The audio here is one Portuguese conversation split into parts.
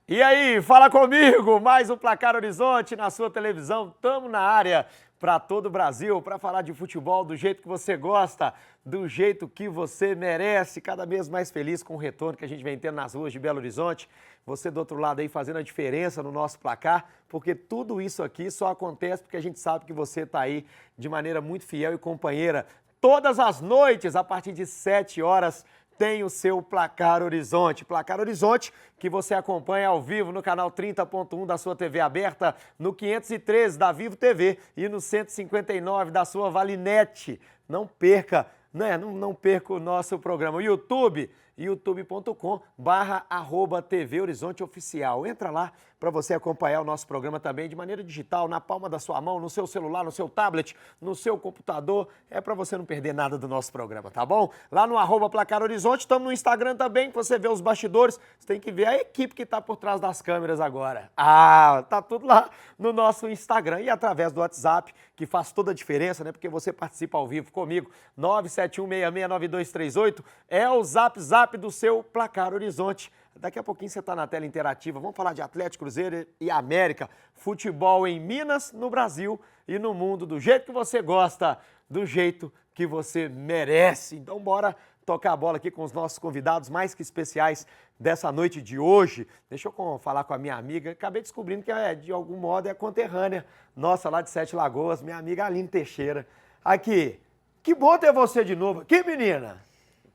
E aí, fala comigo, mais um Placar Horizonte na sua televisão, estamos na área para todo o Brasil, para falar de futebol do jeito que você gosta, do jeito que você merece, cada vez mais feliz com o retorno que a gente vem tendo nas ruas de Belo Horizonte, você do outro lado aí fazendo a diferença no nosso placar, porque tudo isso aqui só acontece porque a gente sabe que você está aí de maneira muito fiel e companheira, todas as noites, a partir de 7 horas, tem o seu Placar Horizonte. Placar Horizonte que você acompanha ao vivo no canal 30.1 da sua TV aberta, no 513 da Vivo TV e no 159 da sua Valinet. Não perca, né? Não perca o nosso programa. O YouTube, youtube.com/TV Horizonte Oficial. Entra lá para você acompanhar o nosso programa também de maneira digital, na palma da sua mão, no seu celular, no seu tablet, no seu computador. É para você não perder nada do nosso programa, tá bom? Lá no @Placar Horizonte, estamos no Instagram também, que você vê os bastidores. Você tem que ver a equipe que está por trás das câmeras agora. Tá tudo lá no nosso Instagram e através do WhatsApp, que faz toda a diferença, né? Porque você participa ao vivo comigo. 971669238 é o zap do seu Placar Horizonte. Daqui a pouquinho você está na tela interativa. Vamos falar de Atlético, Cruzeiro e América. Futebol em Minas, no Brasil e no mundo, do jeito que você gosta, do jeito que você merece. Então bora tocar a bola aqui com os nossos convidados mais que especiais dessa noite de hoje. Deixa eu falar com a minha amiga. Acabei descobrindo que de algum modo é conterrânea nossa lá de Sete Lagoas, minha amiga Aline Teixeira. Aqui, que bom ter você de novo aqui, menina.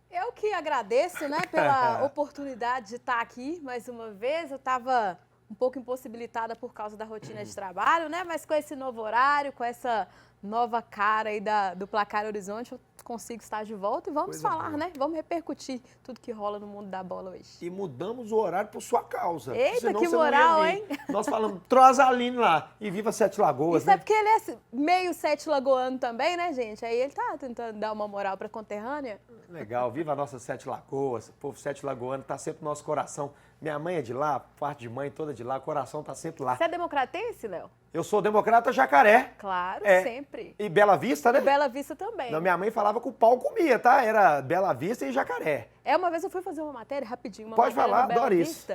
Eu que agradeço, né, pela oportunidade de estar aqui mais uma vez. Eu estava um pouco impossibilitada por causa da rotina de trabalho, né, mas com esse novo horário, com essa nova cara aí do Placar Horizonte, eu consigo estar de volta e vamos falar, né? Vamos repercutir tudo que rola no mundo da bola hoje. E mudamos o horário por sua causa. Eita, que moral, hein? Nós falamos, traz a Aline lá e viva Sete Lagoas, Isso, né? É porque ele é meio sete lagoano também, né, gente? Aí ele tá tentando dar uma moral pra conterrânea. Legal, viva a nossa Sete Lagoas. O povo Sete Lagoano tá sempre no nosso coração. Minha mãe é de lá, parte de mãe toda de lá, o coração tá sempre lá. Você é democratense, Léo? Eu sou democrata Jacaré. Claro, sempre. E Bela Vista, né? E Bela Vista também. Não, minha mãe falava que o pau comia, tá? Era Bela Vista e Jacaré. Uma vez eu fui fazer uma matéria, rapidinho, Pode falar, adoro isso.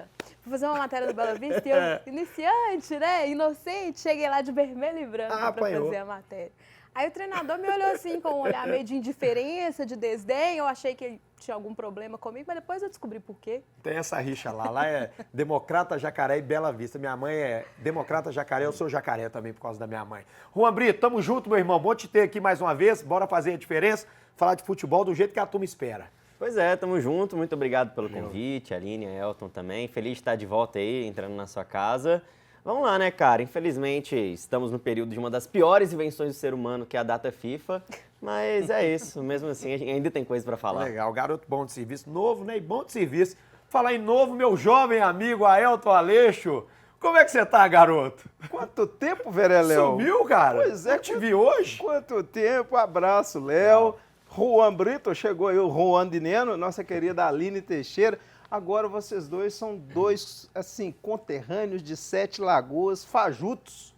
Fui fazer uma matéria do Bela Vista e eu, iniciante, né, inocente, cheguei lá de vermelho e branco pra fazer a matéria. Aí o treinador me olhou assim com um olhar meio de indiferença, de desdém, eu achei que ele tinha algum problema comigo, mas depois eu descobri por quê. Tem essa rixa lá, lá é Democrata, Jacaré e Bela Vista. Minha mãe é Democrata, Jacaré, eu sou Jacaré também por causa da minha mãe. Juan Brito, tamo junto, meu irmão, bom te ter aqui mais uma vez, bora fazer a diferença, falar de futebol do jeito que a turma espera. Pois é, tamo junto, muito obrigado pelo convite, a Aline, a Elton também, feliz de estar de volta aí, entrando na sua casa. Vamos lá, né, cara? Infelizmente, estamos no período de uma das piores invenções do ser humano, que é a data FIFA. Mas é isso, mesmo assim, a gente ainda tem coisa pra falar. Legal, garoto bom de serviço, novo, né? E bom de serviço. Falar em novo, meu jovem amigo Aelton Aleixo. Como é que você tá, garoto? Quanto tempo, Vereléu? Sumiu, cara? Pois é. Eu te vi hoje. Quanto tempo, abraço, Léo. Juan Brito, chegou aí o Juan de Neno, nossa querida Aline Teixeira. Agora vocês dois são dois, assim, conterrâneos de Sete Lagoas, fajutos.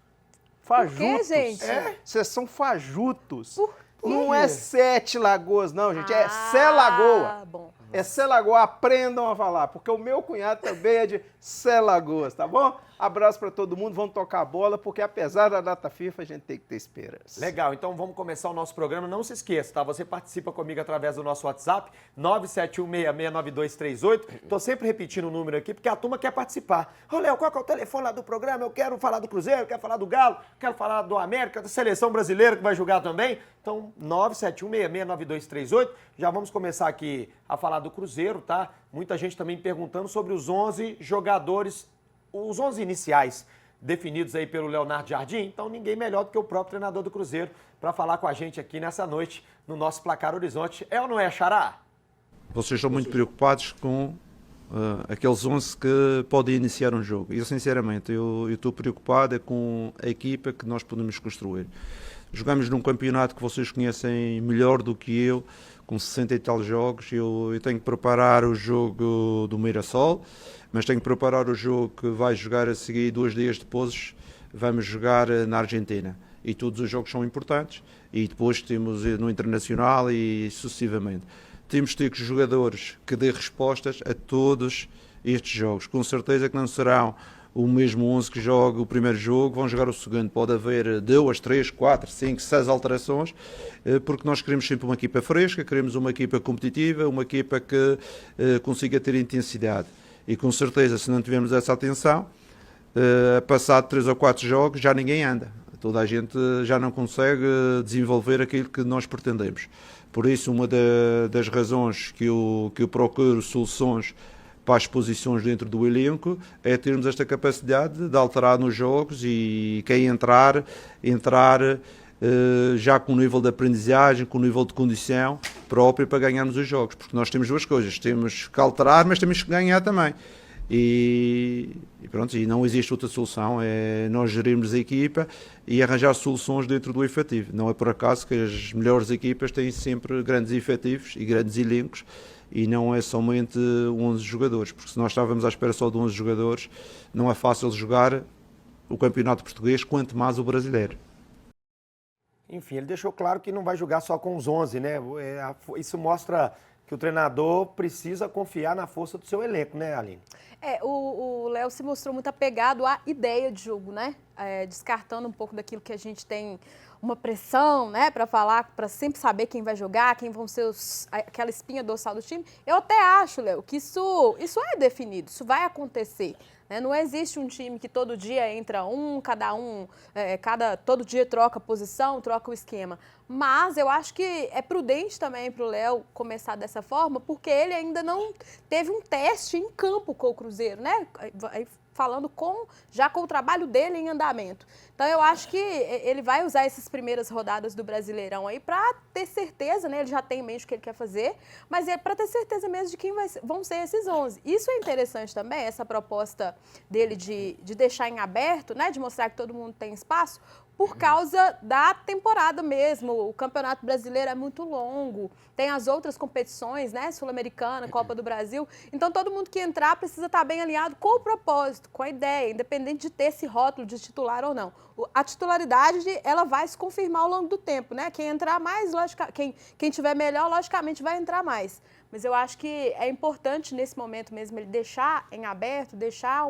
Fajutos. Por quê, gente? Vocês são fajutos. Por quê? Não é Sete Lagoas, não, gente. É Sé Lagoa. Bom. É Sé Lagoa, aprendam a falar, porque o meu cunhado também é de Sé Lagoas, tá bom? Abraço para todo mundo, vamos tocar a bola, porque apesar da data FIFA, a gente tem que ter esperança. Legal, então vamos começar o nosso programa. Não se esqueça, tá? Você participa comigo através do nosso WhatsApp, 971669238. Tô sempre repetindo o número aqui, porque a turma quer participar. Ô, Léo, qual que é o telefone lá do programa? Eu quero falar do Cruzeiro, quero falar do Galo, quero falar do América, da Seleção Brasileira, que vai jogar também. Então, 971669238. Já vamos começar aqui a falar do Cruzeiro, tá? Muita gente também perguntando sobre os 11 jogadores, os 11 iniciais definidos aí pelo Leonardo Jardim. Então, ninguém melhor do que o próprio treinador do Cruzeiro para falar com a gente aqui nessa noite no nosso Placar Horizonte. É ou não é, Xará? Vocês estão muito preocupados com aqueles 11 que podem iniciar um jogo. Eu, sinceramente, eu estou preocupado com a equipa que nós podemos construir. Jogamos num campeonato que vocês conhecem melhor do que eu, com 60 e tal jogos. Eu tenho que preparar o jogo do Mirassol, mas tenho que preparar o jogo que vai jogar a seguir 2 dias depois. Vamos jogar na Argentina. E todos os jogos são importantes. E depois temos no Internacional e sucessivamente. Temos de ter jogadores que dêem respostas a todos estes jogos. Com certeza que não serão o mesmo 11 que joga o primeiro jogo, vão jogar o segundo. Pode haver 2, 3, 4, 5, 6 alterações, porque nós queremos sempre uma equipa fresca, queremos uma equipa competitiva, uma equipa que consiga ter intensidade. E com certeza, se não tivermos essa atenção, passado 3 ou 4 jogos, já ninguém anda. Toda a gente já não consegue desenvolver aquilo que nós pretendemos. Por isso, uma das razões que eu procuro soluções para as posições dentro do elenco é termos esta capacidade de alterar nos jogos e quem entrar já com o nível de aprendizagem, com o nível de condição próprio para ganharmos os jogos. Porque nós temos 2 coisas, temos que alterar, mas temos que ganhar também. E pronto, e não existe outra solução, é nós gerirmos a equipa e arranjar soluções dentro do efetivo. Não é por acaso que as melhores equipas têm sempre grandes efetivos e grandes elencos e não é somente 11 jogadores, porque se nós estávamos à espera só de 11 jogadores, não é fácil jogar o campeonato português, quanto mais o brasileiro. Enfim, ele deixou claro que não vai jogar só com os 11, né? Isso mostra que o treinador precisa confiar na força do seu elenco, né, Aline? O Léo se mostrou muito apegado à ideia de jogo, né? Descartando um pouco daquilo que a gente tem uma pressão, né, para falar, para sempre saber quem vai jogar, quem vão ser aquela espinha dorsal do time. Eu até acho, Léo, que isso é definido, isso vai acontecer. Né? Não existe um time que todo dia entra todo dia troca posição, troca o esquema. Mas eu acho que é prudente também para o Léo começar dessa forma, porque ele ainda não teve um teste em campo com o Cruzeiro, né? Falando já com o trabalho dele em andamento. Então, eu acho que ele vai usar essas primeiras rodadas do Brasileirão aí para ter certeza, né? Ele já tem em mente o que ele quer fazer, mas é para ter certeza mesmo de quem vão ser esses 11. Isso é interessante também, essa proposta dele de deixar em aberto, né? De mostrar que todo mundo tem espaço, por causa da temporada mesmo. O Campeonato Brasileiro é muito longo, tem as outras competições, né? Sul-Americana, Copa do Brasil. Então, todo mundo que entrar precisa estar bem alinhado com o propósito, com a ideia, independente de ter esse rótulo de titular ou não. A titularidade, ela vai se confirmar ao longo do tempo, né? Quem entrar mais, quem tiver melhor, logicamente vai entrar mais. Mas eu acho que é importante, nesse momento mesmo, ele deixar em aberto, deixar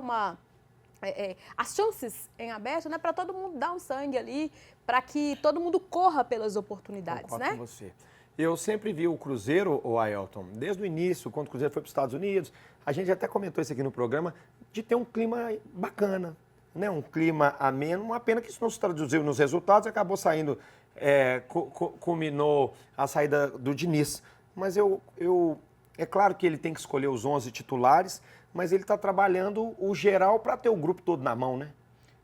as chances em aberto, né, para todo mundo dar um sangue ali, para que todo mundo corra pelas oportunidades, Concordo né? com você. Eu sempre vi o Cruzeiro, o Ailton, desde o início, quando o Cruzeiro foi para os Estados Unidos, a gente até comentou isso aqui no programa, de ter um clima bacana, né, um clima ameno, uma pena que isso não se traduziu nos resultados, acabou saindo, culminou a saída do Diniz. Mas é claro que ele tem que escolher os 11 titulares, mas ele está trabalhando o geral para ter o grupo todo na mão, né?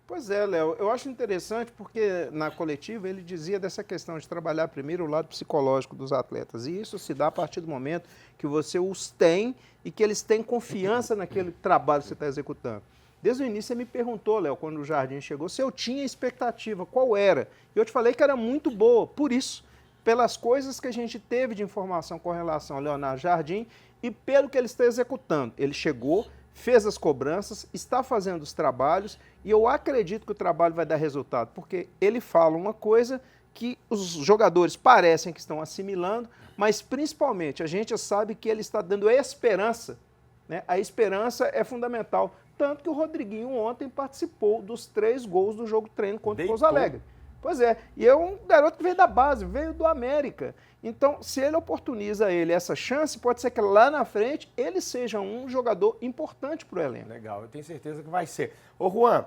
Pois é, Léo, eu acho interessante porque na coletiva ele dizia dessa questão de trabalhar primeiro o lado psicológico dos atletas, e isso se dá a partir do momento que você os tem e que eles têm confiança naquele trabalho que você está executando. Desde o início você me perguntou, Léo, quando o Jardim chegou, se eu tinha expectativa, qual era? E eu te falei que era muito boa, por isso, pelas coisas que a gente teve de informação com relação ao Leonardo Jardim e pelo que ele está executando. Ele chegou, fez as cobranças, está fazendo os trabalhos e eu acredito que o trabalho vai dar resultado, porque ele fala uma coisa que os jogadores parecem que estão assimilando, mas principalmente a gente sabe que ele está dando esperança, né? A esperança é fundamental, tanto que o Rodriguinho ontem participou dos 3 gols do jogo treino contra o Pouso Alegre. Pois é, e é um garoto que veio da base, veio do América. Então, se ele oportuniza essa chance, pode ser que lá na frente ele seja um jogador importante para o elenco. Legal, eu tenho certeza que vai ser. Ô Juan,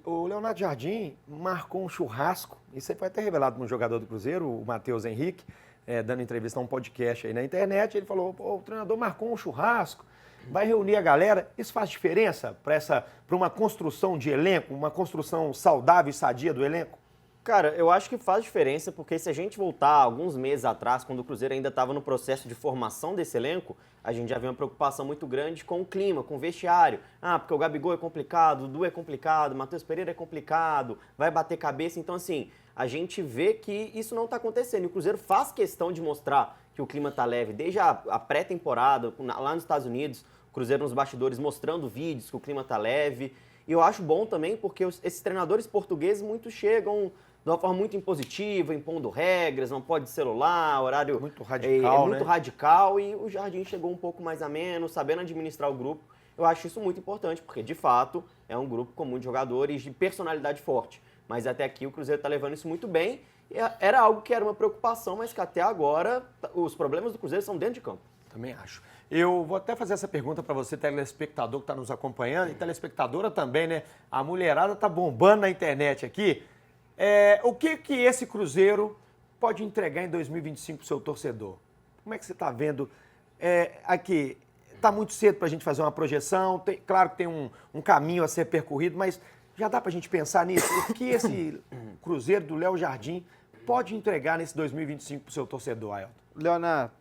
o Leonardo Jardim marcou um churrasco, isso aí foi até revelado por um jogador do Cruzeiro, o Matheus Henrique, dando entrevista a um podcast aí na internet, ele falou, o treinador marcou um churrasco, vai reunir a galera. Isso faz diferença para uma construção de elenco, uma construção saudável e sadia do elenco? Cara, eu acho que faz diferença, porque se a gente voltar alguns meses atrás, quando o Cruzeiro ainda estava no processo de formação desse elenco, a gente já viu uma preocupação muito grande com o clima, com o vestiário. Ah, porque o Gabigol é complicado, o Dudu é complicado, o Matheus Pereira é complicado, vai bater cabeça. Então, assim, a gente vê que isso não está acontecendo. E o Cruzeiro faz questão de mostrar que o clima está leve, desde a pré-temporada, lá nos Estados Unidos, o Cruzeiro nos bastidores mostrando vídeos que o clima está leve. E eu acho bom também porque esses treinadores portugueses muito chegam de uma forma muito impositiva, impondo regras, não pode celular, horário Muito radical, muito né? radical, e o Jardim chegou um pouco mais ameno, sabendo administrar o grupo. Eu acho isso muito importante, porque de fato é um grupo com muitos jogadores de personalidade forte. Mas até aqui o Cruzeiro está levando isso muito bem. E era algo que era uma preocupação, mas que até agora os problemas do Cruzeiro são dentro de campo. Também acho. Eu vou até fazer essa pergunta para você, telespectador que está nos acompanhando, e telespectadora também, né? A mulherada tá bombando na internet aqui. O que esse Cruzeiro pode entregar em 2025 para o seu torcedor? Como é que você está vendo? Aqui, está muito cedo para a gente fazer uma projeção, claro que tem um caminho a ser percorrido, mas já dá para a gente pensar nisso? O que esse Cruzeiro do Léo Jardim pode entregar nesse 2025 para o seu torcedor, Ailton? Leonardo,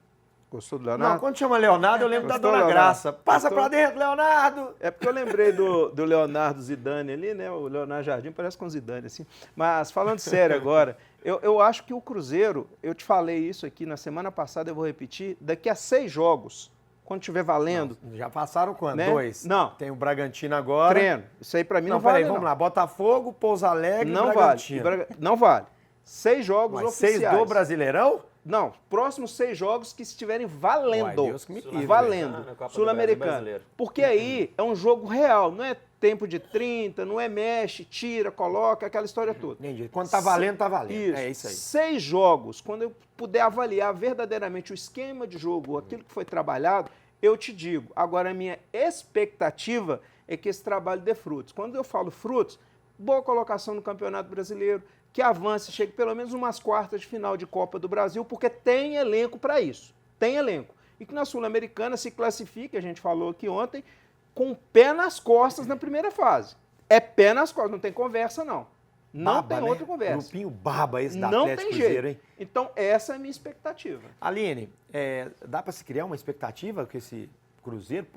gostou do Leonardo? Não, quando chama Leonardo, eu lembro da Gostou, Dona Leonardo? Graça. Passa Gostou? pra dentro, Leonardo! É porque eu lembrei do Leonardo Zidane ali, né? O Leonardo Jardim parece com o Zidane, assim. Mas falando sério agora, eu acho que o Cruzeiro, eu te falei isso aqui na semana passada, eu vou repetir, daqui a 6 jogos, quando estiver valendo, Já passaram quando? Né? 2? Não. Tem o Bragantino agora. treino. Isso aí pra mim não, Não, vale, peraí, vamos lá. Botafogo, Pouso Alegre e Não vale. Bragantino. Não vale. 6 jogos Mas 6 oficiais. do Brasileirão? Não, próximos 6 jogos que estiverem valendo. Uai, Deus que me livre. Valendo. Ah, na Copa do Sul-Americano. Brasil brasileiro. Porque aí é um jogo real, não é tempo de 30, não é mexe, tira, coloca, aquela história toda. Entendi. Quando tá valendo, tá valendo. Isso. É isso aí. 6 jogos, quando eu puder avaliar verdadeiramente o esquema de jogo, aquilo que foi trabalhado, eu te digo. Agora, a minha expectativa é que esse trabalho dê frutos. Quando eu falo frutos, boa colocação no Campeonato Brasileiro, que avance, chegue pelo menos umas quartas de final de Copa do Brasil, porque tem elenco para isso. Tem elenco. E que na Sul-Americana se classifique, a gente falou aqui ontem, com o pé nas costas na primeira fase. É pé nas costas, não tem conversa, não. Não Baba, tem né? outra conversa. Grupinho baba esse da Não Atlético tem Cruzeiro, jeito. hein? Então, essa é a minha expectativa. Aline, dá para se criar uma expectativa que esse Cruzeiro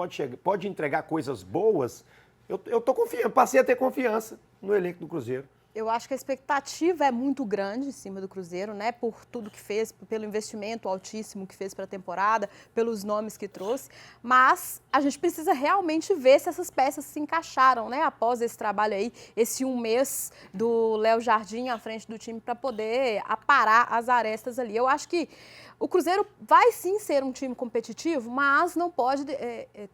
pode entregar coisas boas? Eu tô confiando, passei a ter confiança no elenco do Cruzeiro. Eu acho que a expectativa é muito grande em cima do Cruzeiro, né? Por tudo que fez, pelo investimento altíssimo que fez para a temporada, pelos nomes que trouxe. Mas a gente precisa realmente ver se essas peças se encaixaram, né? Após esse trabalho aí, esse 1 mês do Léo Jardim à frente do time para poder aparar as arestas ali. Eu acho que o Cruzeiro vai sim ser um time competitivo, mas não pode.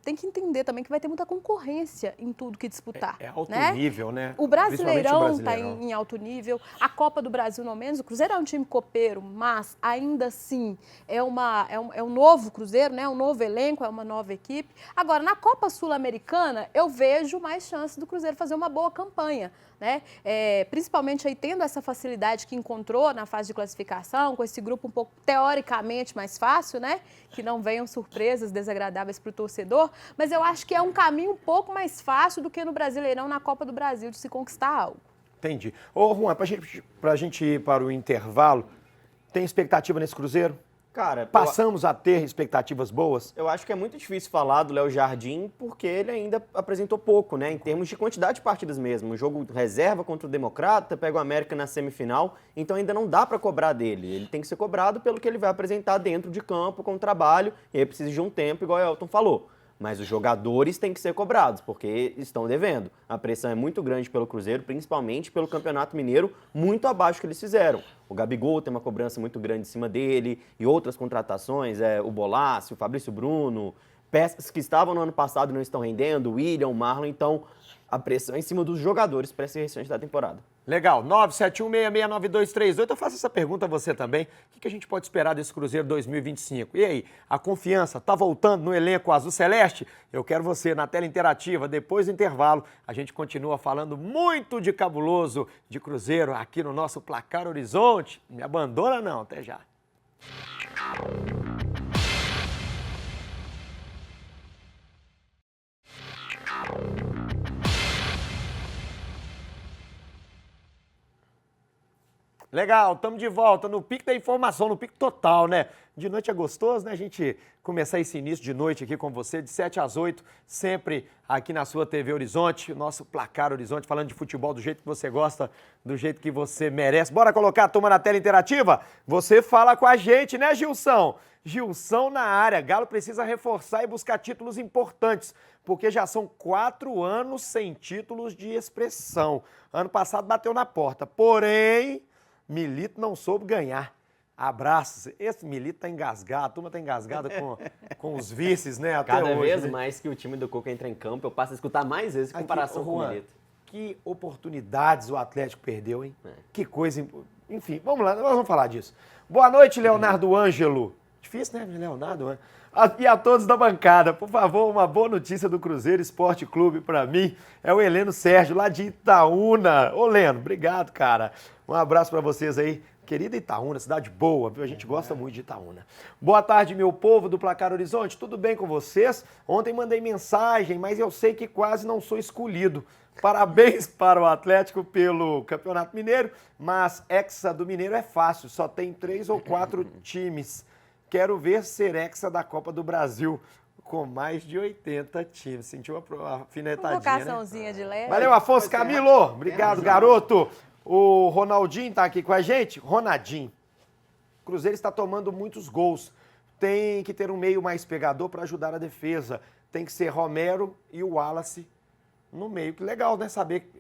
Tem que entender também que vai ter muita concorrência em tudo que disputar. É alto né? nível, né? O Brasileirão Principalmente o está Brasileirão. em alto nível, a Copa do Brasil não menos. O Cruzeiro é um time copeiro, mas ainda assim é um novo Cruzeiro, né? Um novo elenco, é uma nova equipe. Agora, na Copa Sul-Americana, eu vejo mais chances do Cruzeiro fazer uma boa campanha, né? Principalmente aí tendo essa facilidade que encontrou na fase de classificação, com esse grupo um pouco teoricamente mais fácil, né? Que não venham surpresas desagradáveis para o torcedor, mas eu acho que é um caminho um pouco mais fácil do que no Brasileirão, na Copa do Brasil, de se conquistar algo. Entendi. Ô, Juan, pra gente ir para o intervalo, tem expectativa nesse Cruzeiro? Cara, Passamos a ter expectativas boas? eu acho que é muito difícil falar do Léo Jardim porque ele ainda apresentou pouco, né? Em termos de quantidade de partidas mesmo. O jogo reserva contra o Democrata, pega o América na semifinal, então ainda não dá para cobrar dele. Ele tem que ser cobrado pelo que ele vai apresentar dentro de campo, com o trabalho, e aí precisa de um tempo, igual o Elton falou. Mas os jogadores têm que ser cobrados, porque estão devendo. A pressão é muito grande pelo Cruzeiro, principalmente pelo Campeonato Mineiro, muito abaixo do que eles fizeram. O Gabigol tem uma cobrança muito grande em cima dele, e outras contratações, o Bolassi, o Fabrício Bruno, peças que estavam no ano passado e não estão rendendo, o William, o Marlon, então a pressão é em cima dos jogadores para esse restante da temporada. Legal, 971669238. Eu faço essa pergunta a você também. O que a gente pode esperar desse Cruzeiro 2025? E aí, a confiança está voltando no elenco azul celeste? Eu quero você na tela interativa. Depois do intervalo, a gente continua falando muito de cabuloso de Cruzeiro aqui no nosso Placar Horizonte. Não me abandona não, até já. Legal, estamos de volta no pico da informação, no pico total, né? De noite é gostoso, né? A gente começar esse início de noite aqui com você, de 7 às 8, sempre aqui na sua TV Horizonte, o nosso Placar Horizonte, falando de futebol do jeito que você gosta, do jeito que você merece. Bora colocar a turma na tela interativa? Você fala com a gente, né, Gilson? Gilson na área. Galo precisa reforçar e buscar títulos importantes, porque já são 4 anos sem títulos de expressão. Ano passado bateu na porta, porém, Milito não soube ganhar. Abraços. Esse Milito tá engasgado, a turma tá engasgada com os vices, né? Até Cada hoje, vez né? mais que o time do Cuca entra em campo, eu passo a escutar mais vezes em comparação Aqui, com o Juan, Milito. que oportunidades o Atlético perdeu, hein? Que coisa. Enfim, vamos lá, nós vamos falar disso. Boa noite, Leonardo Ângelo. Difícil, né, Leonardo? Né? E a todos da bancada, por favor, uma boa notícia do Cruzeiro Esporte Clube para mim. É o Heleno Sérgio, lá de Itaúna. Ô, Leno, obrigado, cara. Um abraço para vocês aí. Querida Itaúna, cidade boa, viu? A gente gosta muito de Itaúna. Boa tarde, meu povo do Placar Horizonte. Tudo bem com vocês? Ontem mandei mensagem, mas eu sei que quase não sou escolhido. Parabéns para o Atlético pelo Campeonato Mineiro, mas hexa do Mineiro é fácil, só tem 3 ou 4 times. Quero ver ser hexa da Copa do Brasil com mais de 80 times. Sentiu uma alfinetadinha, né? Convocaçãozinha de leve. Valeu, Afonso Camilo. Obrigado, garoto. O Ronaldinho está aqui com a gente. Ronaldinho. O Cruzeiro está tomando muitos gols. Tem que ter um meio mais pegador para ajudar a defesa. Tem que ser Romero e o Wallace no meio. Que legal, né? Saber,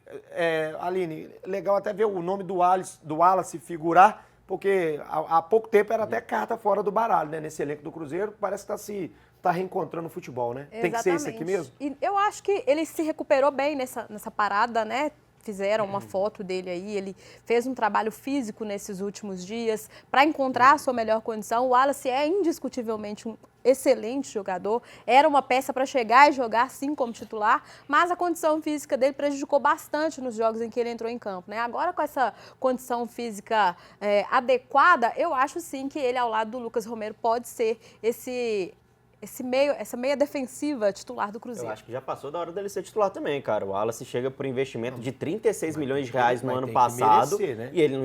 Aline, legal até ver o nome do Wallace figurar, porque há pouco tempo era até carta fora do baralho, né? Nesse elenco do Cruzeiro, parece que tá reencontrando o futebol, né? Exatamente. Tem que ser esse aqui mesmo? E eu acho que ele se recuperou bem nessa parada, né? Fizeram uma foto dele aí, ele fez um trabalho físico nesses últimos dias para encontrar a sua melhor condição. O Wallace é indiscutivelmente um excelente jogador, era uma peça para chegar e jogar sim como titular, mas a condição física dele prejudicou bastante nos jogos em que ele entrou em campo, né? Agora com essa condição física adequada, eu acho sim que ele ao lado do Lucas Romero pode ser essa meia defensiva titular do Cruzeiro. Eu acho que já passou da hora dele ser titular também, cara. O Wallace chega por investimento de 36 milhões de reais no Mas ano tem que passado, merecer, né? e ele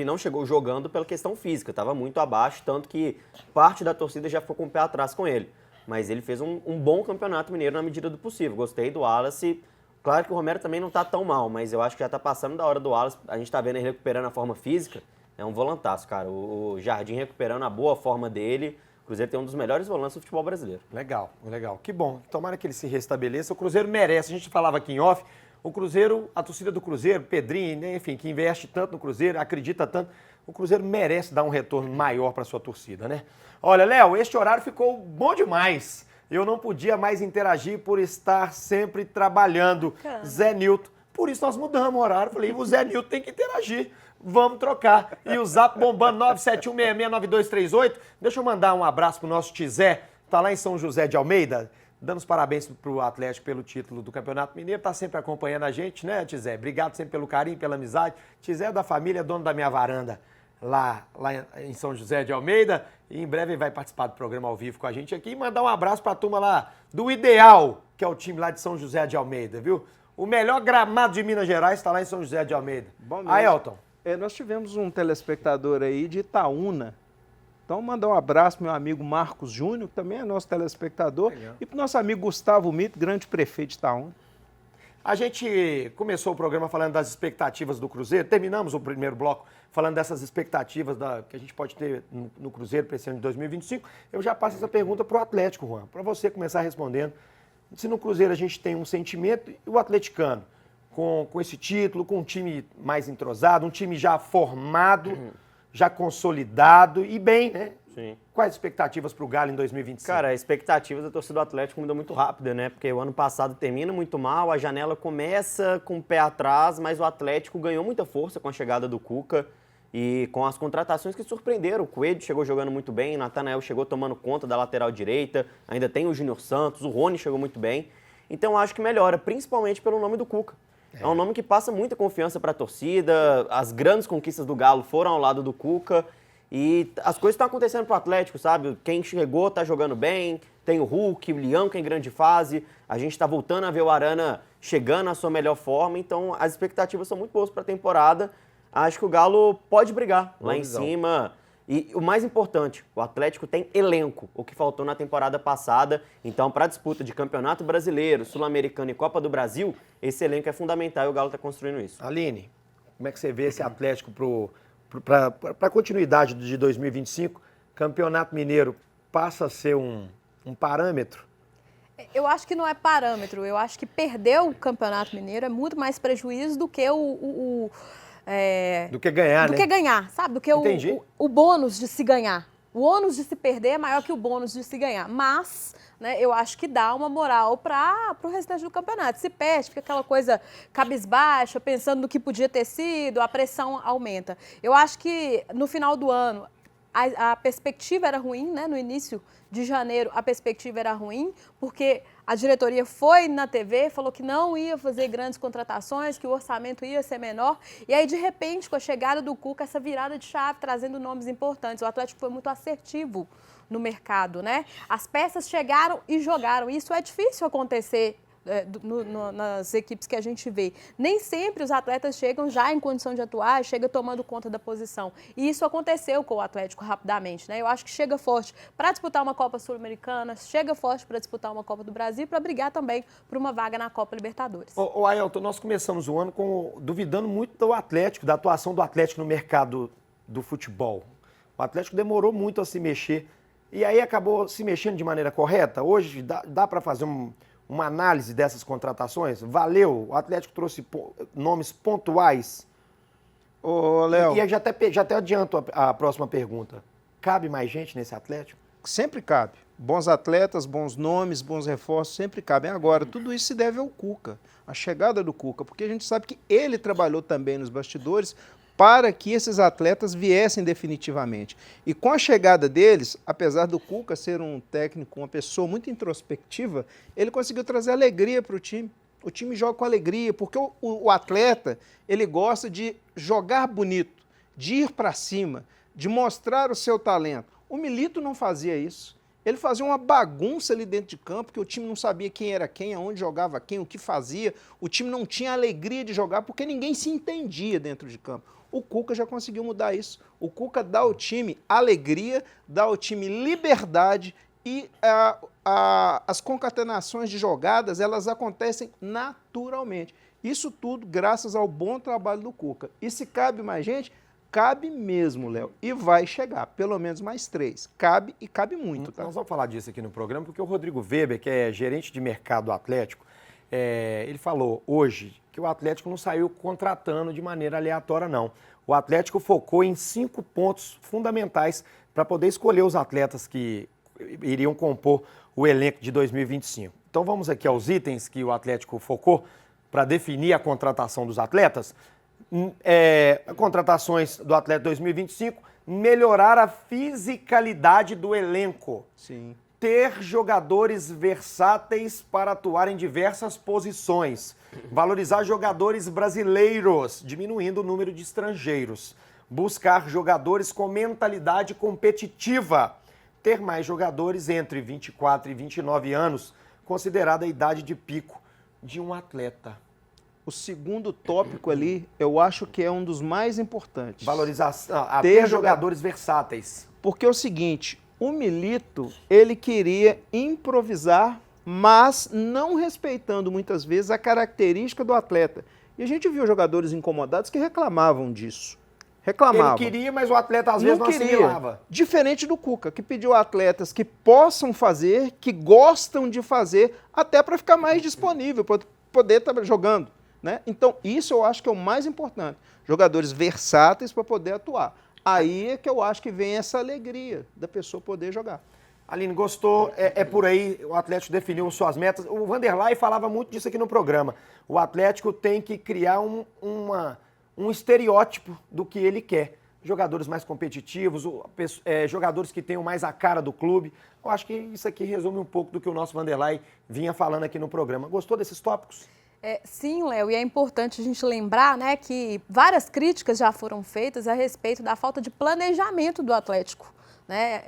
não chegou jogando pela questão física, estava muito abaixo, tanto que parte da torcida já ficou com o pé atrás com ele. Mas ele fez um bom campeonato mineiro na medida do possível. Gostei do Wallace. Claro que o Romero também não está tão mal, mas eu acho que já está passando da hora do Wallace. A gente está vendo ele recuperando a forma física. É um volantaço, cara. O Jardim recuperando a boa forma dele. O Cruzeiro tem um dos melhores volantes do futebol brasileiro. Legal, legal. Que bom. Tomara que ele se restabeleça. O Cruzeiro merece. A gente falava aqui em off. O Cruzeiro, a torcida do Cruzeiro, Pedrinho, né, enfim, que investe tanto no Cruzeiro, acredita tanto. O Cruzeiro merece dar um retorno maior para sua torcida, né? Olha, Léo, este horário ficou bom demais. Eu não podia mais interagir por estar sempre trabalhando. Zé Nilton. Por isso nós mudamos o horário. Falei, o Zé Nilton tem que interagir. Vamos trocar. E o Zap bombando 971669238. Deixa eu mandar um abraço pro nosso Tizé. Tá lá em São José de Almeida. Dando os parabéns pro Atlético pelo título do Campeonato Mineiro. Tá sempre acompanhando a gente, né, Tizé? Obrigado sempre pelo carinho, pela amizade. Tizé é da família, dono da minha varanda lá em São José de Almeida. E em breve ele vai participar do programa ao vivo com a gente aqui. E mandar um abraço pra turma lá do Ideal, que é o time lá de São José de Almeida, viu? O melhor gramado de Minas Gerais está lá em São José de Almeida. Bom mesmo. Aí, Elton. Nós tivemos um telespectador aí de Itaúna. Então, mandar um abraço pro meu amigo Marcos Júnior, que também é nosso telespectador, e pro nosso amigo Gustavo Mito, grande prefeito de Itaúna. A gente começou o programa falando das expectativas do Cruzeiro, terminamos o primeiro bloco falando dessas expectativas que a gente pode ter no Cruzeiro para esse ano de 2025. Eu já passo essa pergunta pro Atlético, Juan, para você começar respondendo. Se no Cruzeiro a gente tem um sentimento, e o atleticano, com esse título, com um time mais entrosado, um time já formado, já consolidado e bem, né? Sim. Quais as expectativas para o Galo em 2025? Cara, a expectativa da torcida do Atlético mudou muito rápida, né? Porque o ano passado termina muito mal, a janela começa com o pé atrás, mas o Atlético ganhou muita força com a chegada do Cuca e com as contratações que surpreenderam. O Coelho chegou jogando muito bem, o Natanael chegou tomando conta da lateral direita, ainda tem o Júnior Santos, o Rony chegou muito bem. Então acho que melhora, principalmente pelo nome do Cuca. É um nome que passa muita confiança para a torcida, as grandes conquistas do Galo foram ao lado do Cuca e as coisas estão acontecendo para o Atlético, sabe? Quem chegou está jogando bem, tem o Hulk, o Leão que é em grande fase, a gente está voltando a ver o Arana chegando à sua melhor forma, então as expectativas são muito boas para a temporada. Acho que o Galo pode brigar Boa lá visão. em cima. E o mais importante, o Atlético tem elenco, o que faltou na temporada passada. Então, para a disputa de Campeonato Brasileiro, Sul-Americano e Copa do Brasil, esse elenco é fundamental e o Galo está construindo isso. Aline, como é que você vê esse Atlético para a continuidade de 2025? Campeonato Mineiro passa a ser um parâmetro? Eu acho que não é parâmetro. Eu acho que perder o Campeonato Mineiro é muito mais prejuízo do que Do que ganhar, do né? que ganhar, sabe? Do que Entendi. o bônus de se ganhar. O ônus de se perder é maior que o bônus de se ganhar. Mas, né, eu acho que dá uma moral para o restante do campeonato. Se perde, fica aquela coisa cabisbaixa, pensando no que podia ter sido, a pressão aumenta. Eu acho que no final do ano a perspectiva era ruim, né? No início de janeiro a perspectiva era ruim, porque a diretoria foi na TV, falou que não ia fazer grandes contratações, que o orçamento ia ser menor. E aí, de repente, com a chegada do Cuca, essa virada de chave, trazendo nomes importantes. O Atlético foi muito assertivo no mercado, né? As peças chegaram e jogaram. Isso é difícil acontecer nas equipes que a gente vê. Nem sempre os atletas chegam já em condição de atuar, chega tomando conta da posição. E isso aconteceu com o Atlético rapidamente, né? Eu acho que chega forte para disputar uma Copa Sul-Americana, chega forte para disputar uma Copa do Brasil e para brigar também por uma vaga na Copa Libertadores. Ô Ailton, nós começamos o ano duvidando muito do Atlético, da atuação do Atlético no mercado do futebol. O Atlético demorou muito a se mexer e aí acabou se mexendo de maneira correta. Hoje dá para fazer uma análise dessas contratações? Valeu? O Atlético trouxe nomes pontuais? Ô, Léo, E já até adianto a próxima pergunta. Cabe mais gente nesse Atlético? sempre cabe. Bons atletas, bons nomes, bons reforços, sempre cabem. Agora, tudo isso se deve ao Cuca, a chegada do Cuca, porque a gente sabe que ele trabalhou também nos bastidores para que esses atletas viessem definitivamente. E com a chegada deles, apesar do Cuca ser um técnico, uma pessoa muito introspectiva, ele conseguiu trazer alegria para o time. O time joga com alegria, porque o atleta, ele gosta de jogar bonito, de ir para cima, de mostrar o seu talento. O Milito não fazia isso. Ele fazia uma bagunça ali dentro de campo, que o time não sabia quem era quem, aonde jogava quem, o que fazia. O time não tinha alegria de jogar, porque ninguém se entendia dentro de campo. O Cuca já conseguiu mudar isso. O Cuca dá ao time alegria, dá ao time liberdade e as concatenações de jogadas, elas acontecem naturalmente. Isso tudo graças ao bom trabalho do Cuca. E se cabe mais gente? Cabe mesmo, Léo. E vai chegar, pelo menos mais 3. Cabe e cabe muito, tá? Nós vamos falar disso aqui no programa, porque o Rodrigo Weber, que é gerente de mercado do Atlético, ele falou hoje que o Atlético não saiu contratando de maneira aleatória, não. O Atlético focou em 5 pontos fundamentais para poder escolher os atletas que iriam compor o elenco de 2025. Então vamos aqui aos itens que o Atlético focou para definir a contratação dos atletas. Contratações do Atlético 2025, melhorar a fisicalidade do elenco. Sim. Ter jogadores versáteis para atuar em diversas posições. Valorizar jogadores brasileiros, diminuindo o número de estrangeiros. Buscar jogadores com mentalidade competitiva. Ter mais jogadores entre 24 e 29 anos, considerada a idade de pico de um atleta. O segundo tópico ali, eu acho que é um dos mais importantes. Valorização, Ter jogadores versáteis. Porque é o seguinte, o Milito, ele queria improvisar, mas não respeitando muitas vezes a característica do atleta. E a gente viu jogadores incomodados que reclamavam disso. Reclamavam. Ele queria, mas o atleta às vezes não assimilava. Diferente do Cuca, que pediu atletas que possam fazer, que gostam de fazer, até para ficar mais disponível, para poder estar jogando. Né? Então, isso eu acho que é o mais importante. Jogadores versáteis para poder atuar. Aí é que eu acho que vem essa alegria da pessoa poder jogar. Aline, gostou? É por aí, o Atlético definiu suas metas. O Vanderlei falava muito disso aqui no programa. O Atlético tem que criar um estereótipo do que ele quer. Jogadores mais competitivos, jogadores que tenham mais a cara do clube. Eu acho que isso aqui resume um pouco do que o nosso Vanderlei vinha falando aqui no programa. Gostou desses tópicos? Sim, Léo, e é importante a gente lembrar, né, que várias críticas já foram feitas a respeito da falta de planejamento do Atlético, né?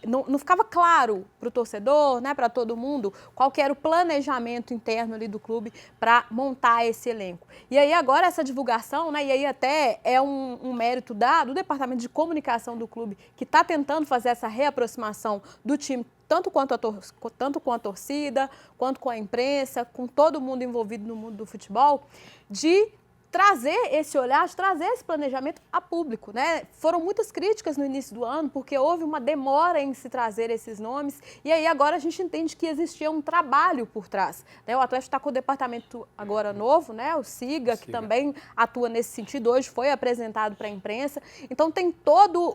não ficava claro para o torcedor, né, para todo mundo, qual que era o planejamento interno ali do clube para montar esse elenco. E aí agora essa divulgação, né, e aí até é um mérito do departamento de comunicação do clube, que está tentando fazer essa reaproximação do time, tanto com a torcida, quanto com a imprensa, com todo mundo envolvido no mundo do futebol, de trazer esse olhar, de trazer esse planejamento a público, né? Foram muitas críticas no início do ano, porque houve uma demora em se trazer esses nomes, e aí agora a gente entende que existia um trabalho por trás, né? O Atlético está com o departamento agora novo, né? O SIGA, que também atua nesse sentido, hoje foi apresentado para a imprensa, então tem todo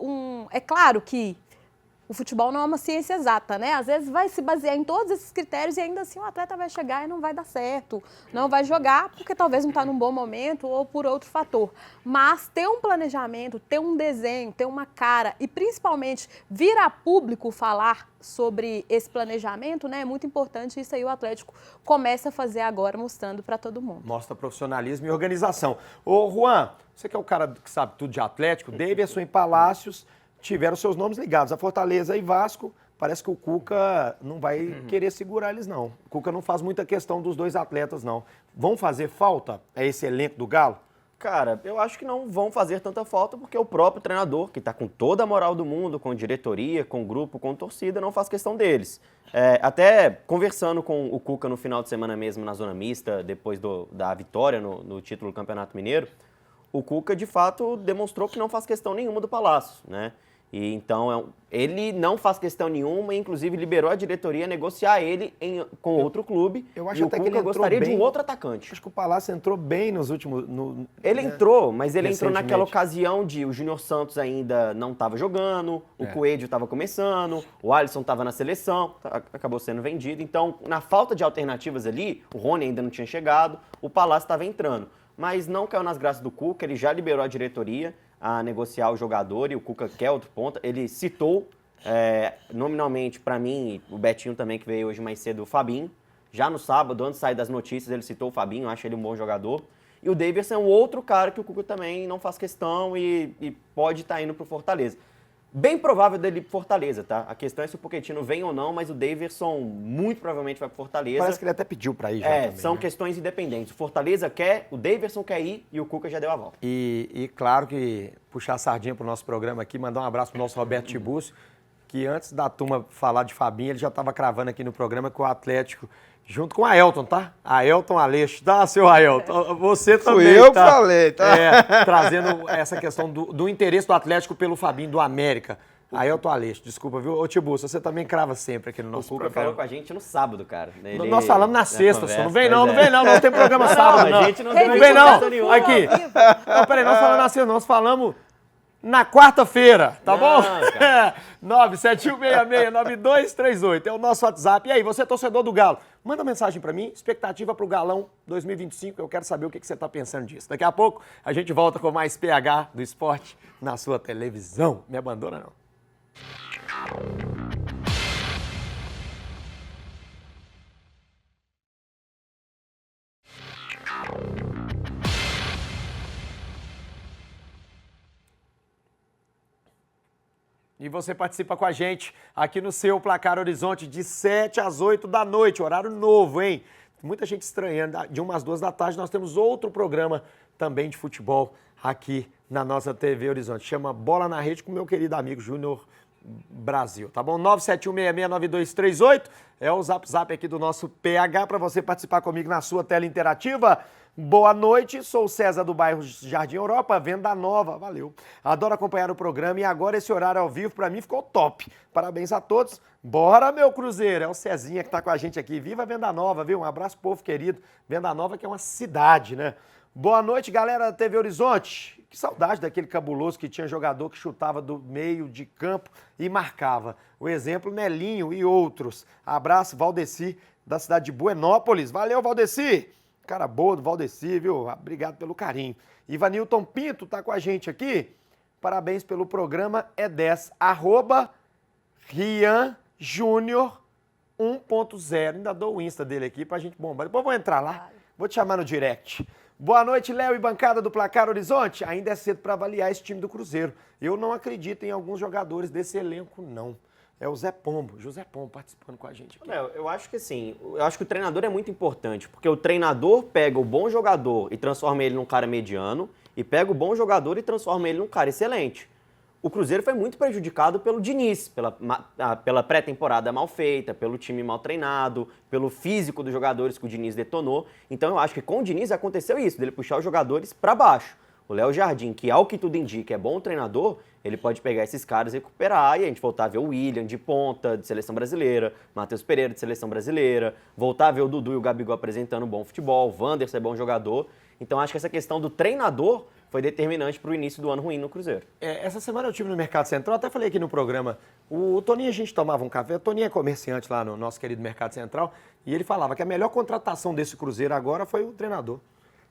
É claro que o futebol não é uma ciência exata, né? Às vezes vai se basear em todos esses critérios e ainda assim o atleta vai chegar e não vai dar certo, não vai jogar porque talvez não está num bom momento ou por outro fator. Mas ter um planejamento, ter um desenho, ter uma cara e principalmente vir a público falar sobre esse planejamento, né? É muito importante, isso aí o Atlético começa a fazer agora, mostrando para todo mundo. Mostra profissionalismo e organização. Ô, Juan, você que é o cara que sabe tudo de Atlético, Davidson e Palácios tiveram seus nomes ligados a Fortaleza e Vasco. Parece que o Cuca não vai querer segurar eles, não. O Cuca não faz muita questão dos dois atletas, não. Vão fazer falta a esse elenco do Galo? Cara, eu acho que não vão fazer tanta falta porque o próprio treinador, que está com toda a moral do mundo, com diretoria, com grupo, com torcida, não faz questão deles. Até conversando com o Cuca no final de semana mesmo, na zona mista, depois da vitória no título do Campeonato Mineiro, o Cuca, de fato, demonstrou que não faz questão nenhuma do Palácio, né? E então, ele não faz questão nenhuma, inclusive liberou a diretoria a negociar ele com outro clube. Eu acho e até o que Cuca ele gostaria entrou de um bem. outro atacante. Acho que o Palácio entrou bem nos últimos... Ele entrou, mas ele entrou naquela recentemente. ocasião de o Júnior Santos ainda não estava jogando, o Coelho estava começando, o Alisson estava na seleção, acabou sendo vendido. Então, na falta de alternativas ali, o Rony ainda não tinha chegado, o Palácio estava entrando. Mas não caiu nas graças do Cuca, ele já liberou a diretoria a negociar o jogador e o Cuca quer outro ponta. Ele citou nominalmente para mim, o Betinho também que veio hoje mais cedo, o Fabinho. Já no sábado, antes de sair das notícias, ele citou o Fabinho, acho ele um bom jogador. E o Davidson é um outro cara que o Cuca também não faz questão e pode estar indo pro Fortaleza. Bem provável dele ir pro Fortaleza, tá? A questão é se o Pochettino vem ou não, mas o Davidson muito provavelmente vai pro Fortaleza. Parece que ele até pediu pra ir já também, São né? questões independentes. O Fortaleza quer, o Davidson quer ir e o Cuca já deu a volta. E claro que puxar a sardinha pro nosso programa aqui, mandar um abraço pro nosso Roberto Tibúcio, que antes da turma falar de Fabinho, ele já estava cravando aqui no programa que o Atlético, junto com a Ailton, tá? A Ailton Aleixo, tá, seu Ailton? Você também, Fui eu que tá? falei, tá? Trazendo essa questão do interesse do Atlético pelo Fabinho do América. Ailton Aleixo, desculpa, viu? Ô, Tibúcio, você também crava sempre aqui no O nosso Cuca programa. falou com a gente no sábado, cara. Ele- Nós falamos na sexta, conversa, só. Não vem não, pois não vem não, não tem programa sábado, a não. gente não Não deu vem não. informação nenhuma. Aqui. Não, peraí, nós falamos na sexta, nós falamos na quarta-feira, tá Não, bom? cara. 971669238 é o nosso WhatsApp. E aí, você é torcedor do Galo, manda mensagem pra mim, expectativa pro Galão 2025, eu quero saber o que você tá pensando disso. Daqui a pouco a gente volta com mais PH do esporte na sua televisão. Me abandona não. E você participa com a gente aqui no seu Placar Horizonte de 7 às 8 da noite, horário novo, hein? Muita gente estranhando. De 1 às 2 da tarde nós temos outro programa também de futebol aqui na nossa TV Horizonte. Chama Bola na Rede com meu querido amigo Júnior Brasil, tá bom? 971669238 é o zap aqui do nosso PH para você participar comigo na sua tela interativa. Boa noite, sou o César do bairro Jardim Europa, Venda Nova, valeu. Adoro acompanhar o programa e agora esse horário ao vivo para mim ficou top. Parabéns a todos. Bora, meu Cruzeiro! É o Cezinha que tá com a gente aqui. Viva Venda Nova, viu? Um abraço, povo querido. Venda Nova que é uma cidade, né? Boa noite, galera da TV Horizonte. Que saudade daquele cabuloso que tinha jogador que chutava do meio de campo e marcava. O exemplo, Nelinho e outros. Abraço, Valdeci, da cidade de Buenópolis. Valeu, Valdeci! Cara boa do Valdeci, viu? Obrigado pelo carinho. Ivanilton Pinto tá com a gente aqui. Parabéns pelo programa, é 10. Rian Júnior 1.0. Ainda dou o Insta dele aqui pra gente bombar. Depois eu vou entrar lá, vou te chamar no direct. Boa noite, Léo e bancada do Placar Horizonte. Ainda é cedo para avaliar esse time do Cruzeiro. Eu não acredito em alguns jogadores desse elenco, não. é o Zé Pombo, José Pombo participando com a gente aqui. Léo, eu acho que assim, eu acho que o treinador é muito importante, porque o treinador pega o bom jogador e transforma ele num cara mediano, e pega o bom jogador e transforma ele num cara excelente. O Cruzeiro foi muito prejudicado pelo Diniz, pela pré-temporada mal feita, pelo time mal treinado, pelo físico dos jogadores que o Diniz detonou. Então eu acho que com o Diniz aconteceu isso, dele puxar os jogadores para baixo. O Léo Jardim, que ao que tudo indica é bom treinador, ele pode pegar esses caras e recuperar, e a gente voltar a ver o William de ponta, de seleção brasileira, Matheus Pereira de seleção brasileira, voltar a ver o Dudu e o Gabigol apresentando bom futebol, o Wanderson é bom jogador. Então acho que essa questão do treinador foi determinante para o início do ano ruim no Cruzeiro. Essa semana eu estive no Mercado Central, até falei aqui no programa, o Toninho, a gente tomava um café, o Toninho é comerciante lá no nosso querido Mercado Central, e ele falava que a melhor contratação desse Cruzeiro agora foi o treinador.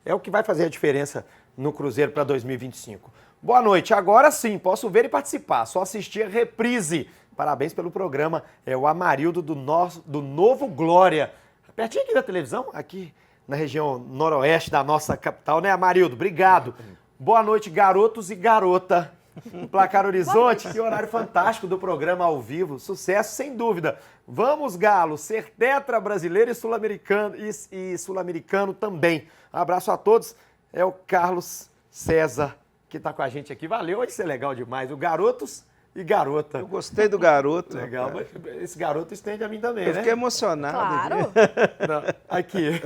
É o que vai fazer a diferença no Cruzeiro para 2025. Boa noite, agora sim, posso ver e participar, só assistir a reprise. Parabéns pelo programa, é o Amarildo do Novo Glória. Pertinho aqui da televisão, aqui na região noroeste da nossa capital, né, Amarildo? Obrigado. Boa noite, garotos e garota. No Placar Horizonte, que horário fantástico do programa ao vivo. Sucesso, sem dúvida. Vamos, Galo, ser tetra brasileiro e sul-americano também. Um abraço a todos. É o Carlos César que está com a gente aqui. Valeu, isso é legal demais. O Garotos e Garota. Eu gostei do garoto. Legal, mas esse garoto estende a mim também, Eu né? fiquei emocionado. Claro. Não, aqui.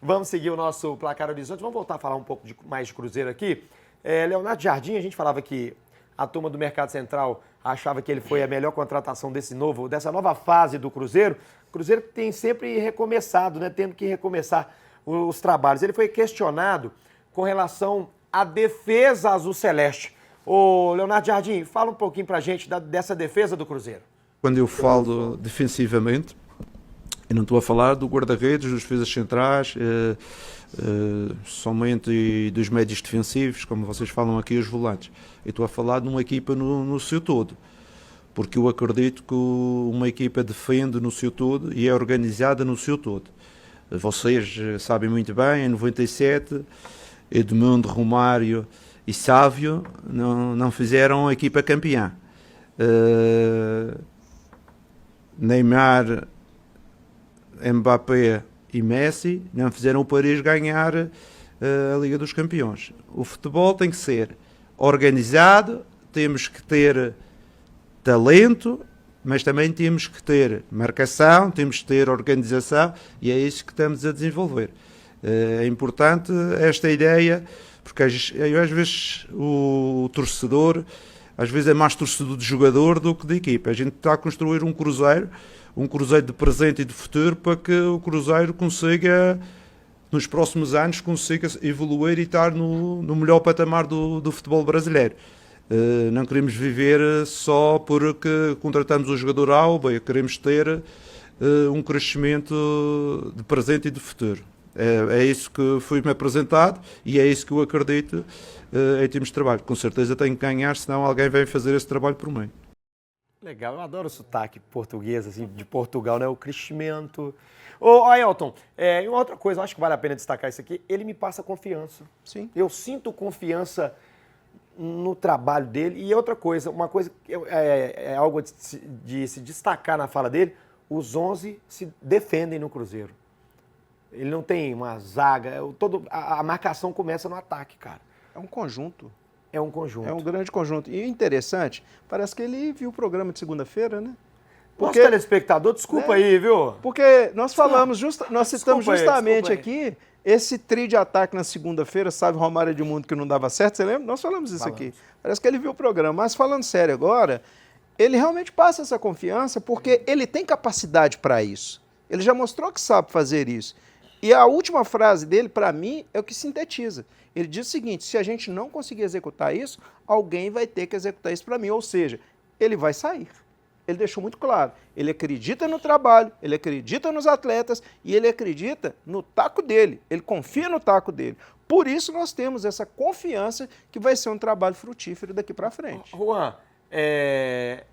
Vamos seguir o nosso Placar Horizonte. Vamos voltar a falar um pouco mais de Cruzeiro aqui. Leonardo Jardim, a gente falava que a turma do Mercado Central achava que ele foi a melhor contratação dessa nova fase do Cruzeiro. O Cruzeiro tem sempre recomeçado, né? Tendo que recomeçar os trabalhos. Ele foi questionado com relação à defesa azul celeste. Ô, Leonardo Jardim, fala um pouquinho pra gente dessa defesa do Cruzeiro. Quando eu falo defensivamente, eu não estou a falar do guarda-redes, dos defesas centrais, somente dos médios defensivos, como vocês falam aqui, os volantes. Eu estou a falar de uma equipa no seu todo, porque eu acredito que uma equipa defende no seu todo e é organizada no seu todo. Vocês sabem muito bem, em 97, Edmundo, Romário e Sávio não fizeram a equipa campeã. Neymar, Mbappé e Messi não fizeram o Paris ganhar a Liga dos Campeões. O futebol tem que ser organizado, temos que ter talento, mas também temos que ter marcação, temos que ter organização, e é isso que estamos a desenvolver. É importante esta ideia, porque às vezes o torcedor, às vezes é mais torcedor de jogador do que de equipa. A gente está a construir um Cruzeiro de presente e de futuro, para que o Cruzeiro consiga, nos próximos anos, consiga evoluir e estar no melhor patamar do futebol brasileiro. Não queremos viver só porque contratamos o jogador A ou B, queremos ter um crescimento de presente e de futuro. É isso que foi-me apresentado e é isso que eu acredito em termos de trabalho. Com certeza tenho que ganhar, senão alguém vem fazer esse trabalho por mim. Legal, eu adoro o sotaque português, assim, de Portugal, né? O crescimento. Ô, Ailton, e uma outra coisa, eu acho que vale a pena destacar isso aqui, ele me passa confiança. Sim. Eu sinto confiança no trabalho dele. E outra coisa, uma coisa que é algo de se destacar na fala dele, os 11 se defendem no Cruzeiro. Ele não tem uma zaga, a marcação começa no ataque, cara. É um conjunto. É um conjunto. É um grande conjunto. E interessante, parece que ele viu o programa de segunda-feira, né? Nosso telespectador, desculpa aí, viu? Porque nós falamos, nós citamos justamente desculpa aí. aqui esse trio de ataque na segunda-feira, sabe, Romário Edmundo, que não dava certo, você lembra? Nós falamos isso aqui. Parece que ele viu o programa. Mas falando sério agora, ele realmente passa essa confiança porque ele tem capacidade para isso. Ele já mostrou que sabe fazer isso. E a última frase dele, para mim, é o que sintetiza. Ele diz o seguinte: se a gente não conseguir executar isso, alguém vai ter que executar isso para mim. Ou seja, ele vai sair. Ele deixou muito claro. Ele acredita no trabalho, ele acredita nos atletas e ele acredita no taco dele. Ele confia no taco dele. Por isso nós temos essa confiança que vai ser um trabalho frutífero daqui para frente. Juan, é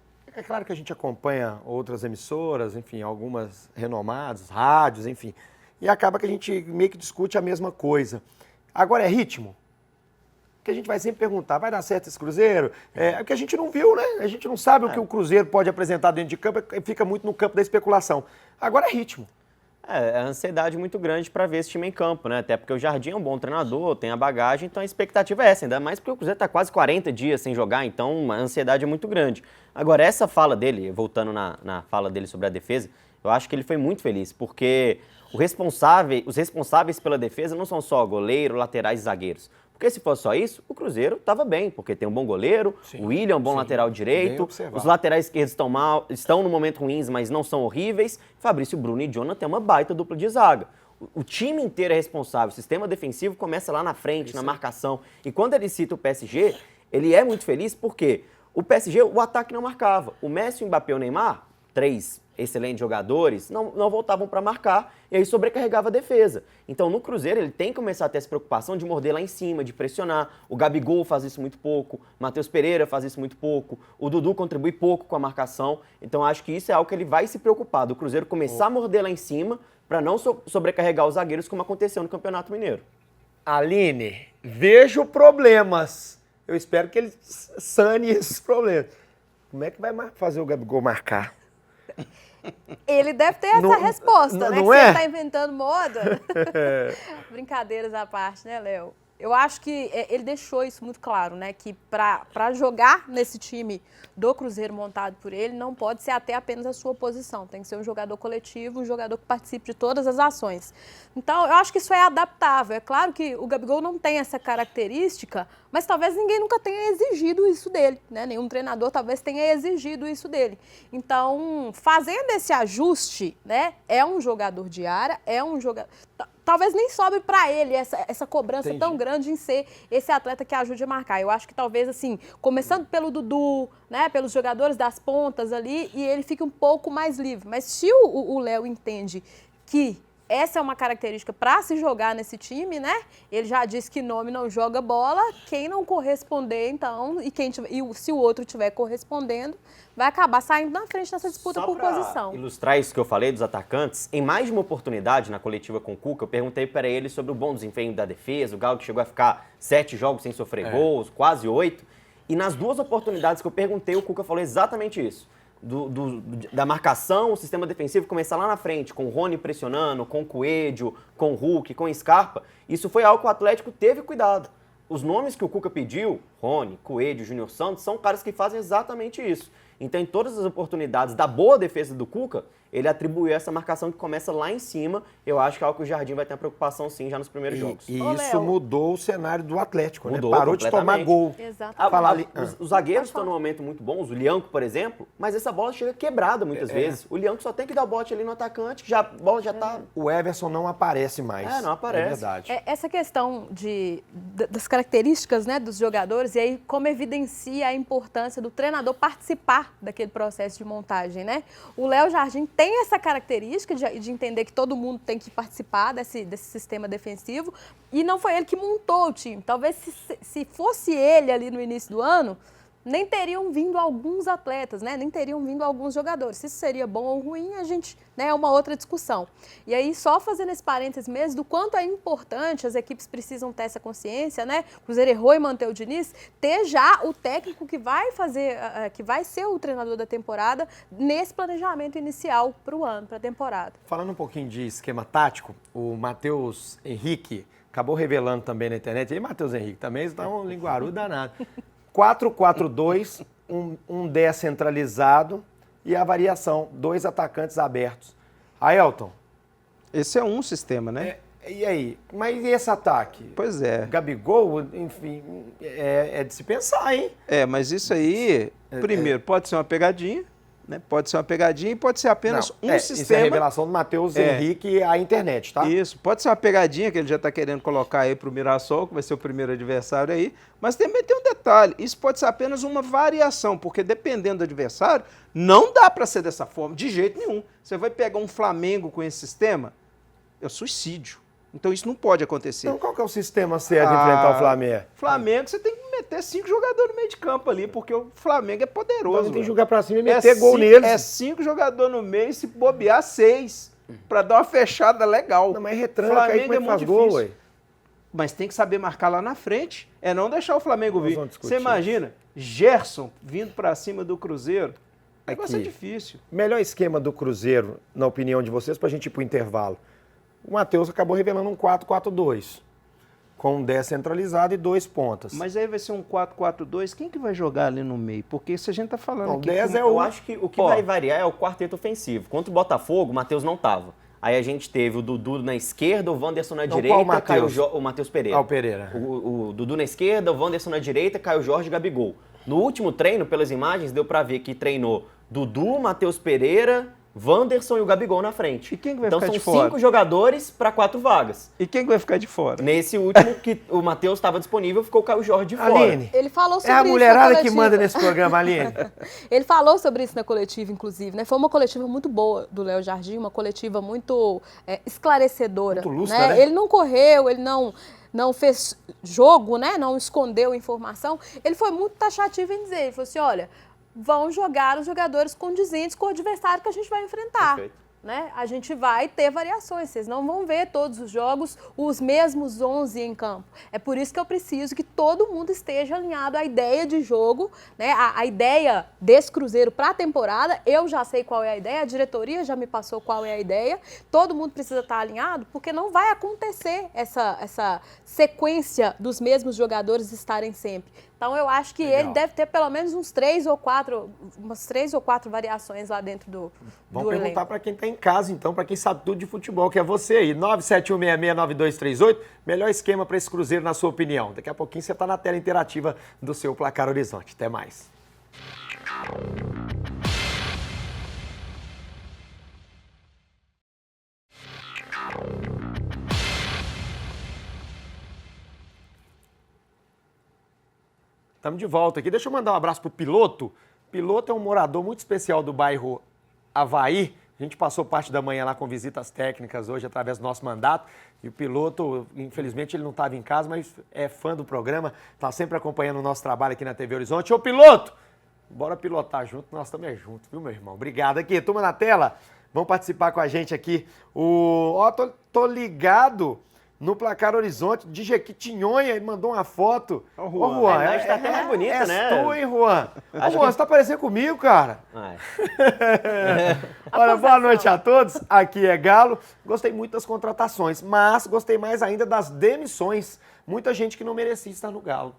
claro que a gente acompanha outras emissoras, enfim, algumas renomadas, rádios, enfim, e acaba que a gente meio que discute a mesma coisa. Agora é ritmo? que a gente vai sempre perguntar, vai dar certo esse Cruzeiro? É porque a gente não viu, né? A gente não sabe o que o Cruzeiro pode apresentar dentro de campo, fica muito no campo da especulação. Agora é ritmo. É a ansiedade muito grande para ver esse time em campo, né? Até porque o Jardim é um bom treinador, tem a bagagem, então a expectativa é essa, ainda mais porque o Cruzeiro está quase 40 dias sem jogar, então a ansiedade é muito grande. Agora, essa fala dele, voltando na fala dele sobre a defesa, eu acho que ele foi muito feliz, porque os responsáveis pela defesa não são só goleiro, laterais e zagueiros. Porque se fosse só isso, o Cruzeiro estava bem, porque tem um bom goleiro, o William é um bom lateral direito, os laterais esquerdos estão no momento ruins, mas não são horríveis. Fabrício, Bruno e Jonathan tem uma baita dupla de zaga. O time inteiro é responsável, o sistema defensivo começa lá na frente, na marcação. E quando ele cita o PSG, ele é muito feliz porque o PSG, o ataque não marcava. O Messi, o Mbappé e o Neymar, 3 excelentes jogadores, não voltavam para marcar e aí sobrecarregava a defesa. Então, no Cruzeiro, ele tem que começar a ter essa preocupação de morder lá em cima, de pressionar. O Gabigol faz isso muito pouco, o Matheus Pereira faz isso muito pouco, o Dudu contribui pouco com a marcação. Então, acho que isso é algo que ele vai se preocupar, do Cruzeiro começar a morder lá em cima para não sobrecarregar os zagueiros, como aconteceu no Campeonato Mineiro. Aline, vejo problemas. Eu espero que ele sane esses problemas. Como é que vai fazer o Gabigol marcar? Ele deve ter essa resposta, né? Não que é? você tá inventando moda. Brincadeiras à parte, né, Léo? Eu acho que ele deixou isso muito claro, né? Que para jogar nesse time do Cruzeiro montado por ele, não pode ser até apenas a sua posição. Tem que ser um jogador coletivo, um jogador que participe de todas as ações. Então, eu acho que isso é adaptável. É claro que o Gabigol não tem essa característica, mas talvez ninguém nunca tenha exigido isso dele, né? Nenhum treinador talvez tenha exigido isso dele. Então, fazendo esse ajuste, né? É um jogador de área, é um jogador... Talvez nem sobe para ele essa cobrança tão grande em ser esse atleta que ajude a marcar. Eu acho que talvez, assim, começando pelo Dudu, né, pelos jogadores das pontas ali, e ele fique um pouco mais livre. Mas se o Léo entende que essa é uma característica para se jogar nesse time, né? Ele já disse que nome não joga bola. Quem não corresponder, então, se o outro estiver correspondendo, vai acabar saindo na frente nessa disputa por posição. Ilustrar isso que eu falei dos atacantes, em mais de uma oportunidade na coletiva com o Cuca, eu perguntei para ele sobre o bom desempenho da defesa, o Galo que chegou a ficar 7 jogos sem sofrer gols, quase 8. E nas 2 oportunidades que eu perguntei, o Cuca falou exatamente isso. Da marcação, o sistema defensivo começar lá na frente, com o Rony pressionando, com o Coelho, com o Hulk, com o Scarpa. Isso foi algo que o Atlético teve cuidado. Os nomes que o Cuca pediu, Rony, Coelho, Júnior Santos, são caras que fazem exatamente isso. Então, em todas as oportunidades da boa defesa do Cuca, ele atribuiu essa marcação que começa lá em cima. Eu acho que é algo que o Jardim vai ter uma preocupação, sim, já nos primeiros jogos. E Ô, isso Léo. mudou o cenário do Atlético, Mudou, né? Parou de tomar completamente. gol. Exatamente. Os zagueiros estão num momento muito bom, o Lianco, por exemplo, mas essa bola chega quebrada muitas vezes. O Lianco só tem que dar o bote ali no atacante, que a bola já tá... O Everson não aparece mais. Não aparece. É verdade. Essa questão das características, né, dos jogadores, e aí como evidencia a importância do treinador participar daquele processo de montagem, né? O Léo Jardim tem essa característica de entender que todo mundo tem que participar desse sistema defensivo, e não foi ele que montou o time. Talvez se fosse ele ali no início do ano, nem teriam vindo alguns atletas, né? Nem teriam vindo alguns jogadores. Se isso seria bom ou ruim, a gente, né, é uma outra discussão. E aí, só fazendo esse parênteses mesmo, do quanto é importante, as equipes precisam ter essa consciência, né? O Cruzeiro errou em manter o Diniz, ter já o técnico que vai fazer, que vai ser o treinador da temporada nesse planejamento inicial para o ano, para a temporada. Falando um pouquinho de esquema tático, o Matheus Henrique acabou revelando também na internet, e Matheus Henrique também está um linguarudo danado. 4-4-2, um 10 centralizado e a variação, 2 atacantes abertos. Ailton. Esse é um sistema, né? E aí? Mas e esse ataque? Pois é. Gabigol, enfim, é de se pensar, hein? Mas isso aí, primeiro, pode ser uma pegadinha, né? Pode ser uma pegadinha e pode ser apenas um sistema. Isso é a revelação do Matheus Henrique à internet, tá? Isso, pode ser uma pegadinha que ele já está querendo colocar aí para o Mirassol, que vai ser o primeiro adversário aí, mas também tem um detalhe, isso pode ser apenas uma variação, porque dependendo do adversário, não dá para ser dessa forma, de jeito nenhum. Você vai pegar um Flamengo com esse sistema, é suicídio. Então isso não pode acontecer. Então qual que é o sistema certo de enfrentar o Flamengo? Flamengo, você tem que meter 5 jogadores no meio de campo ali, porque o Flamengo é poderoso. Então tem que jogar pra cima e meter gol neles. É 5 jogadores no meio e se bobear 6, pra dar uma fechada legal. Não, mas retranca aí, como é que faz gol, ué? Mas tem que saber marcar lá na frente. É não deixar o Flamengo Nós vir. vamos discutir Você imagina, Gerson vindo para cima do Cruzeiro. O negócio é Aqui. difícil. Melhor esquema do Cruzeiro, na opinião de vocês, pra gente ir pro intervalo. O Matheus acabou revelando um 4-4-2. Com um 10 centralizado e 2 pontas. Mas aí vai ser um 4-4-2. Quem que vai jogar ali no meio? Porque se a gente tá falando Não, aqui... 10 que- é Eu acho que o que Ó. vai variar é o quarteto ofensivo. Contra o Botafogo, o Matheus não tava. Aí a gente teve o Dudu na esquerda, o Wanderson na Não, direita, qual Matheus? o Matheus Pereira. Ah, o Pereira. O Dudu na esquerda, o Wanderson na direita, Caio Jorge e Gabigol. No último treino, pelas imagens, deu pra ver que treinou Dudu, Matheus Pereira, Wanderson e o Gabigol na frente. E quem que vai então ficar são de fora? 5 jogadores para 4 vagas. E quem que vai ficar de fora? Nesse último que o Matheus estava disponível, ficou o Caio Jorge de fora. Aline, Ele falou sobre é a isso na mulherada que coletiva. manda nesse programa, Aline. Ele falou sobre isso na coletiva, inclusive, né? Foi uma coletiva muito boa do Léo Jardim, uma coletiva muito esclarecedora. Muito lúcida, né? Ele não correu, ele não fez jogo, né? Não escondeu informação. Ele foi muito taxativo em dizer, ele falou assim, olha, vão jogar os jogadores condizentes com o adversário que a gente vai enfrentar. Perfeito. Né? A gente vai ter variações, vocês não vão ver todos os jogos os mesmos 11 em campo. É por isso que eu preciso que todo mundo esteja alinhado à ideia de jogo, né? A ideia desse Cruzeiro para a temporada. Eu já sei qual é a ideia, a diretoria já me passou qual é a ideia. Todo mundo precisa estar alinhado, porque não vai acontecer essa sequência dos mesmos jogadores estarem sempre. Então eu acho que ele deve ter pelo menos umas 3 ou 4 variações lá dentro do Vamos perguntar elenco. para quem está em casa, então, para quem sabe tudo de futebol, que é você aí. 971669238. Melhor esquema para esse Cruzeiro, na sua opinião. Daqui a pouquinho você está na tela interativa do seu Placar Horizonte. Até mais. Estamos de volta aqui. Deixa eu mandar um abraço pro Piloto. Piloto é um morador muito especial do bairro Havaí. A gente passou parte da manhã lá com visitas técnicas hoje através do nosso mandato. E o Piloto, infelizmente, ele não estava em casa, mas é fã do programa. Está sempre acompanhando o nosso trabalho aqui na TV Horizonte. Ô, Piloto! Bora pilotar junto, nós também juntos, viu, meu irmão? Obrigado aqui. Turma na tela, vão participar com a gente aqui. Tô ligado no Placar Horizonte de Jequitinhonha, ele mandou uma foto. Ó, Juan. Juan, A imagem tá até mais bonita, né? Tu, hein, Juan? Ô, Acho Juan, que- você tá parecendo comigo, cara. Ah, Olha, boa noite a todos. Aqui é Galo. Gostei muito das contratações, mas gostei mais ainda das demissões. Muita gente que não merecia estar no Galo.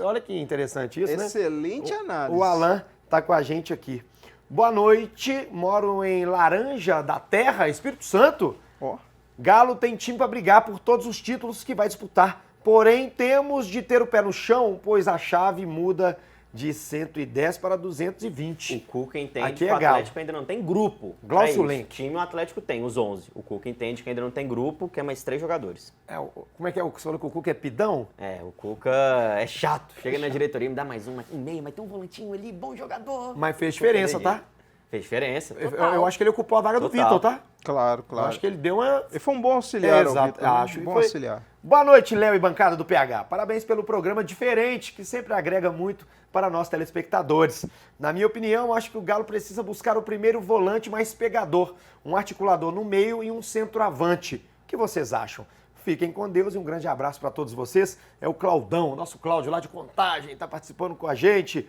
Olha que interessante isso, né? Excelente análise. O Alan tá com a gente aqui. Boa noite, moro em Laranja da Terra, Espírito Santo. Ó. Galo tem time para brigar por todos os títulos que vai disputar. Porém, temos de ter o pé no chão, pois a chave muda de 110 para 220. o Cuca entende Aqui que é o Atlético ainda não tem grupo. pra Glaucio isso. Lenk. Time o Atlético tem, os 11. O Cuca entende que ainda não tem grupo, que é mais 3 jogadores. Como é que é o que você falou que o Cuca é pidão? É, o Cuca é chato. Chega na diretoria, me dá mais um meio, mas tem um volantinho ali, bom jogador. Mas fez diferença, tá? Fez diferença. Eu acho que ele ocupou a vaga do Total. Vitor, tá? Claro, Eu claro. acho que ele deu uma... Ele foi um bom auxiliar, ao Exato, Vitor, né? acho. Um E bom foi- auxiliar. Boa noite, Léo e bancada do PH. Parabéns pelo programa diferente, que sempre agrega muito para nós telespectadores. Na minha opinião, acho que o Galo precisa buscar o primeiro volante mais pegador, um articulador no meio e um centroavante. O que vocês acham? Fiquem com Deus e um grande abraço para todos vocês. É o Claudão, nosso Cláudio lá de Contagem, está participando com a gente.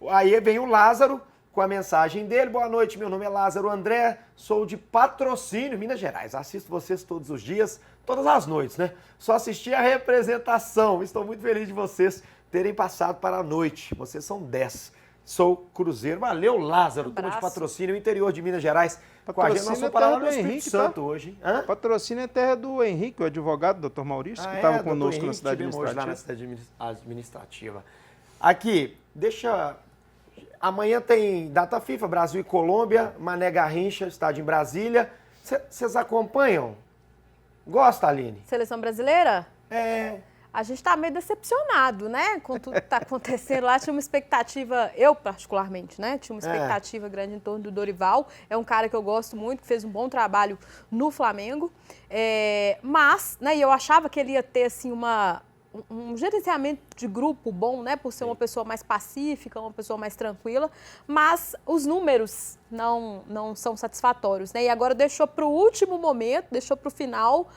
Aí vem o Lázaro com a mensagem dele. Boa noite, meu nome é Lázaro André, sou de Patrocínio, Minas Gerais. Assisto vocês todos os dias, todas as noites, né? Só assisti a representação. Estou muito feliz de vocês terem passado para a noite. Vocês são 10. Sou Cruzeiro. Valeu, Lázaro, turma de Abraço. Patrocínio, interior de Minas Gerais. Com a gente, nós Patrocínio vamos é parar lá terra no do Espírito Henrique, Santo tá? hoje. Hã? Patrocínio é terra do Henrique, o advogado, Dr. Maurício, que estava doutor conosco na Henrique, cidade tivemos hoje lá na administrativa. cidade administrativa. Aqui, deixa... Amanhã tem data FIFA, Brasil e Colômbia, Mané Garrincha, estádio em Brasília. Vocês acompanham? Gosta, Aline? Seleção brasileira? É... A gente tá meio decepcionado, né? Com tudo que tá acontecendo lá. Tinha uma expectativa, eu particularmente, né? Tinha uma expectativa grande em torno do Dorival. É um cara que eu gosto muito, que fez um bom trabalho no Flamengo. Mas, né, eu achava que ele ia ter, assim, um gerenciamento de grupo bom, né? Por ser uma pessoa mais pacífica, uma pessoa mais tranquila, mas os números não são satisfatórios, né? E agora deixou para o último momento, deixou para o final,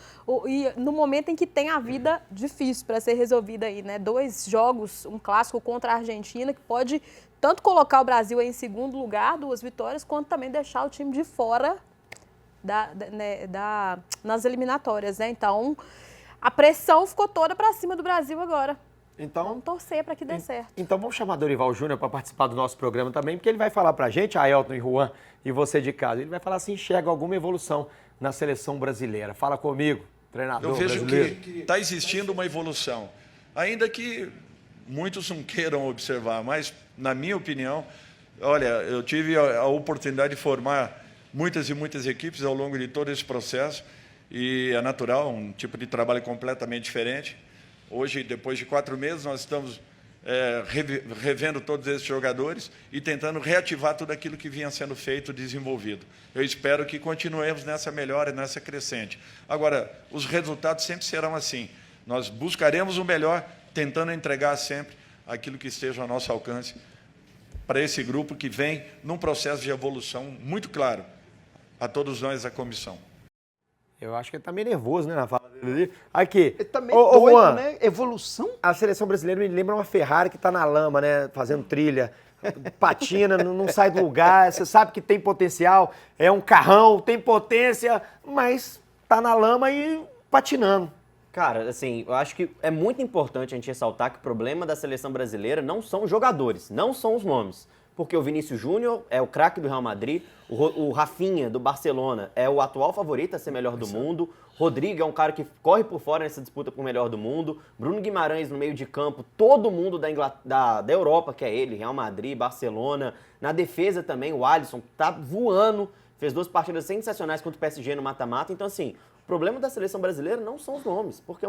e no momento em que tem a vida difícil para ser resolvida aí, né? 2 jogos, um clássico contra a Argentina, que pode tanto colocar o Brasil aí em segundo lugar, 2 vitórias, quanto também deixar o time de fora nas eliminatórias, né? Então, a pressão ficou toda para cima do Brasil agora. Então, Vamos torcer para que dê certo. Então vamos chamar Dorival Júnior para participar do nosso programa também, porque ele vai falar para a gente, Ailton e Juan, e você de casa, ele vai falar se enxerga alguma evolução na seleção brasileira. Fala comigo, treinador Eu vejo brasileiro. que está existindo uma evolução, ainda que muitos não queiram observar, mas, na minha opinião, olha, eu tive a oportunidade de formar muitas e muitas equipes ao longo de todo esse processo, e é natural, um tipo de trabalho completamente diferente. Hoje, depois de 4 meses, nós estamos revendo todos esses jogadores e tentando reativar tudo aquilo que vinha sendo feito, desenvolvido. Eu espero que continuemos nessa melhora, nessa crescente. Agora, os resultados sempre serão assim. Nós buscaremos o melhor, tentando entregar sempre aquilo que esteja ao nosso alcance para esse grupo que vem num processo de evolução muito claro a todos nós da comissão. Eu acho que ele tá meio nervoso, né, na fala dele ali. Aqui, Ele tá meio ô, doido, Juan, né? Evolução? a seleção brasileira me lembra uma Ferrari que tá na lama, né, fazendo trilha, patina, não sai do lugar, você sabe que tem potencial, é um carrão, tem potência, mas tá na lama e patinando. Cara, assim, eu acho que é muito importante a gente ressaltar que o problema da seleção brasileira não são os jogadores, não são os nomes. Porque o Vinícius Júnior é o craque do Real Madrid, o Rafinha, do Barcelona, é o atual favorito a ser melhor do mundo, Rodrigo é um cara que corre por fora nessa disputa por melhor do mundo, Bruno Guimarães no meio de campo, todo mundo da Europa, que é ele, Real Madrid, Barcelona, na defesa também, o Alisson tá voando, fez 2 partidas sensacionais contra o PSG no mata-mata, então assim, o problema da seleção brasileira não são os nomes, porque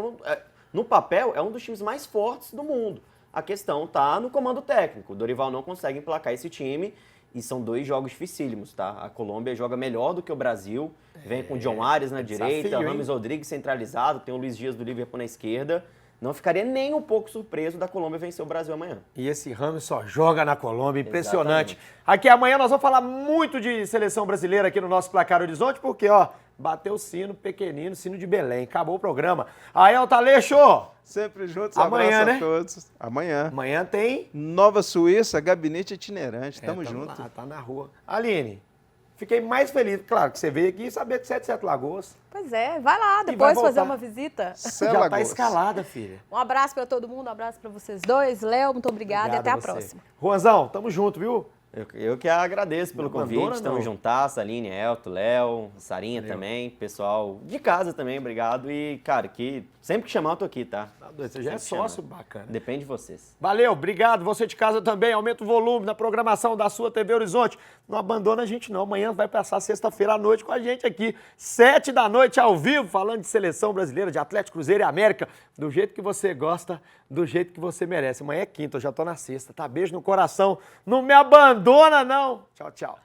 no papel é um dos times mais fortes do mundo. A questão está no comando técnico. O Dorival não consegue emplacar esse time e são 2 jogos dificílimos, tá? A Colômbia joga melhor do que o Brasil, vem com o John Arias na direita, desafio, Rames Rodrigues centralizado, tem o Luiz Dias do Liverpool na esquerda. Não ficaria nem um pouco surpreso da Colômbia vencer o Brasil amanhã. E esse Ramos só joga na Colômbia, impressionante. Exatamente. Aqui amanhã nós vamos falar muito de seleção brasileira aqui no nosso Placar Horizonte, porque, ó, bateu o sino pequenino, sino de Belém. Acabou o programa. Ailton Aleixo! Sempre juntos, Amanhã, abraço né? a todos. Amanhã. Amanhã tem... Nova Suíça, gabinete itinerante. Tamo tamo junto. lá, tá na rua. Aline, fiquei mais feliz, claro, que você veio aqui e saber que você é de Sete Lagoas. Pois é, vai lá vai depois fazer voltar. uma visita. Cé Já tá Lagoas. escalada, filha. Um abraço para todo mundo, um abraço para vocês dois. Léo, muito obrigada e até a você. próxima. Juanzão, tamo junto, viu? Eu que agradeço pelo Não abandona, convite, estamos não. juntas, Aline, Elton, Léo, Sarinha também, pessoal de casa também, obrigado. E, cara, que sempre que chamar eu tô aqui, tá? Tá doido, você já é Sempre sócio, chama. bacana. Depende de vocês. Valeu, obrigado. Você de casa também, aumenta o volume na programação da sua TV Horizonte. Não abandona a gente não, amanhã vai passar sexta-feira à noite com a gente aqui, 7 da noite ao vivo, falando de seleção brasileira, de Atlético, Cruzeiro e América, do jeito que você gosta, do jeito que você merece. Amanhã é quinta, eu já tô na sexta, tá? Beijo no coração, não me abandona não. Tchau, tchau.